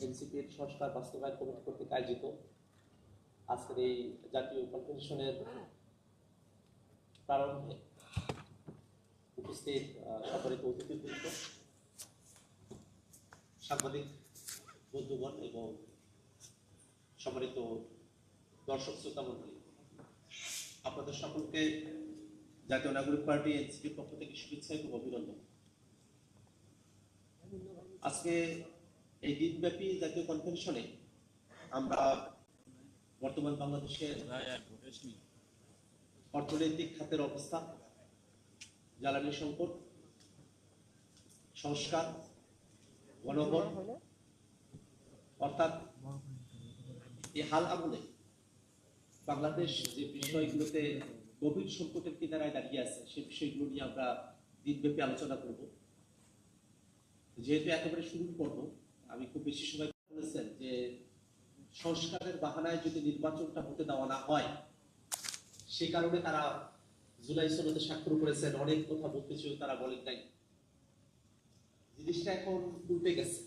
এনসিপির সংস্কার বাস্তবায়ন কমিটি কর্তৃক আয়োজিত আজকের এই জাতীয় কনভেনশনের প্রারম্ভে উপস্থিত সম্মানিত অতিথিবৃন্দ, সাংবাদিক বন্ধুগণ এবং সম্মানিত দর্শক শ্রোতা মণ্ডলী, আপনাদের সকলকে জাতীয় নাগরিক পার্টি এনসিপির পক্ষ থেকে শুভেচ্ছা এবং অভিনন্দন। আজকে এই দিনব্যাপী জাতীয় কনভেনশনে আমরা বর্তমান বাংলাদেশের অর্থনৈতিক খাতের অবস্থা, জ্বালানি সংকট, সংস্কার, গণভোট অর্থাৎ এই হাল আমলে বাংলাদেশ যে বিষয়গুলোতে গভীর সংকটের কিনারায় দাঁড়িয়ে আছে সেই বিষয়গুলো নিয়ে আমরা দিনব্যাপী আলোচনা করব। যেহেতু একেবারে শুরু করব, আমি খুব বেশি সময় বলেছেন যে সংস্কারের বাহানায় যদি নির্বাচনটা হতে দেওয়া না হয়, সে কারণে তারা জুলাই সনদে স্বাক্ষর করেছেন, অনেক কথা বলতে চেয়েও তারা বলেন নাই। জিনিসটা এখন উল্টে গেছে।